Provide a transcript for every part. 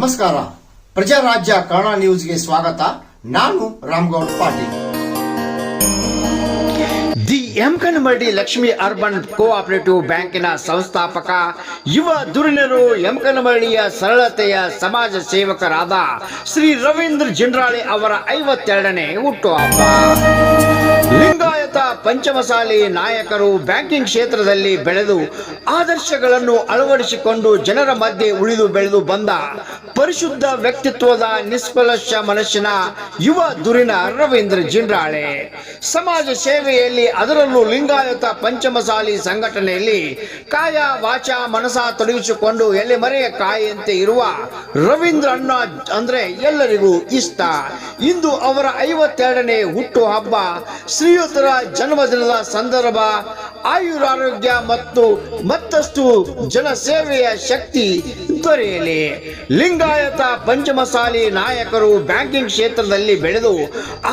ನಮಸ್ಕಾರ. ಪ್ರಜಾರಾಜ್ಯ ಕನ್ನಡ ನ್ಯೂಸ್ಗೆ ಸ್ವಾಗತ. ನಾನು Ramagouda Patil. The Yamakanamardi Lakshmi urban cooperative ಬ್ಯಾಂಕಿನ ಸಂಸ್ಥಾಪಕ ಯುವ ಧುರೀಣರು ಯಮಕನಮರಡಿಯ ಸರಳತೆಯ ಸಮಾಜ ಸೇವಕರಾದ ಶ್ರೀ ರವೀಂದ್ರ ಜಿಂಡ್ರಾಳೆ ಅವರ 52ನೇ ಹುಟ್ಟುಹಬ್ಬ. ಲಿಂಗಾಯತ ಪಂಚಮಸಾಲಿ ನಾಯಕರು ಬ್ಯಾಂಕಿಂಗ್ ಕ್ಷೇತ್ರದಲ್ಲಿ ಬೆಳೆದು ಆದರ್ಶಗಳನ್ನು ಅಳವಡಿಸಿಕೊಂಡು ಜನರ ಮಧ್ಯೆ ಉಳಿದು ಬೆಳೆದು ಬಂದ ಪರಿಶುದ್ಧ ವ್ಯಕ್ತಿತ್ವದ ನಿಷ್ಕಲ್ಮಶ ಮನಸ್ಸಿನ ಯುವ ಧುರೀಣ ರವೀಂದ್ರ ಜಿಂಡ್ರಾಳೆ. ಸಮಾಜ ಸೇವೆಯಲ್ಲಿ ಅದರಲ್ಲೂ ಲಿಂಗಾಯತ ಪಂಚಮಸಾಲಿ ಸಂಘಟನೆಯಲ್ಲಿ ಕಾಯ ವಾಚ ಮನಸ ತೊಡಗಿಸಿಕೊಂಡು ಎಲೆಮರೆಯ ಕಾಯಿಯಂತೆ ಇರುವ ರವೀಂದ್ರ ಅಣ್ಣ ಅಂದ್ರೆ ಎಲ್ಲರಿಗೂ ಇಷ್ಟ. ಇಂದು ಅವರ 52ನೇ ಹುಟ್ಟು ಹಬ್ಬ. ಶ್ರೀಯುತರ ಜನ್ಮದಿನದ ಸಂದರ್ಭ ಆಯುರಾರೋಗ್ಯ ಮತ್ತು ಮತ್ತಷ್ಟು ಜನಸೇವೆಯ ಶಕ್ತಿ ದೊರೆಯಲಿ. ಲಿಂಗಾಯತ ಪಂಚಮಸಾಲಿ ನಾಯಕರು ಬ್ಯಾಂಕಿಂಗ್ ಕ್ಷೇತ್ರದಲ್ಲಿ ಬೆಳೆದು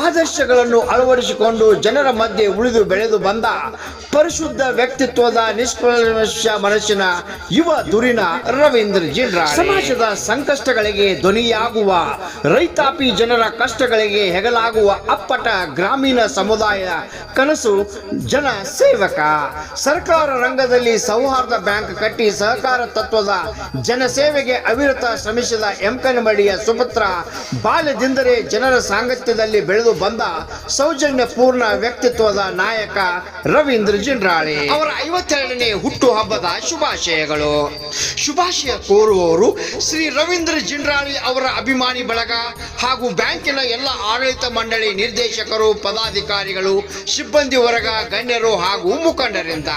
ಆದರ್ಶಗಳನ್ನು ಅಳವಡಿಸಿಕೊಂಡು ಜನರ ಮಧ್ಯೆ ಉಳಿದು ಬೆಳೆದು ಬಂದ ಪರಿಶುದ್ಧ ವ್ಯಕ್ತಿತ್ವದ ನಿಷ್ಕಲ್ಮಶ ಮನಸ್ಸಿನ ಯುವ ಧುರೀಣ ರವೀಂದ್ರ ಜಿಂಡ್ರಾಳೆ. ಸಮಾಜದ ಸಂಕಷ್ಟಗಳಿಗೆ ಧ್ವನಿಯಾಗುವ, ರೈತಾಪಿ ಜನರ ಕಷ್ಟಗಳಿಗೆ ಹೆಗಲಾಗುವ ಅಪ್ಪಟ ಗ್ರಾಮೀಣ ಸಮುದಾಯ ಕನಸು ಜನ ಸೇವಕ. ಸರ್ಕಾರ ರಂಗದಲ್ಲಿ ಸೌಹಾರ್ದ ಬ್ಯಾಂಕ್ ಕಟ್ಟಿ ಸಹಕಾರ ತತ್ವದ ಜನಸೇವೆಗೆ ಅವಿರತ ಶ್ರಮಿಸಿದ ಯಮಕನಮರಡಿಯ ಸುಪುತ್ರ. ಬಾಲ್ಯದಿಂದಲೇ ಜನರ ಸಾಂಗತ್ಯದಲ್ಲಿ ಬೆಳೆದು ಬಂದ ಸೌಜನ್ಯ ಪೂರ್ಣ ವ್ಯಕ್ತಿತ್ವದ ನಾಯಕ ರವೀಂದ್ರ ಜಿಂಡ್ರಾಳೆ ಅವರ 52ನೇ ಹುಟ್ಟು ಹಬ್ಬದ ಶುಭಾಶಯಗಳು. ಶುಭಾಶಯ ಕೋರುವವರು ಶ್ರೀ ರವೀಂದ್ರ ಜಿಂಡ್ರಾಳೆ ಅವರ ಅಭಿಮಾನಿ ಬಳಗ ಹಾಗೂ ಬ್ಯಾಂಕಿನ ಎಲ್ಲ ಆಡಳಿತ ಮಂಡಳಿ ನಿರ್ದೇಶಕರು, ಪದಾಧಿಕಾರಿಗಳು, ಸಿಬ್ಬಂದಿ ವರ್ಗ, ಗಣ್ಯರು ಹಾಗೂ ಮುಖಂಡರಿಂದ.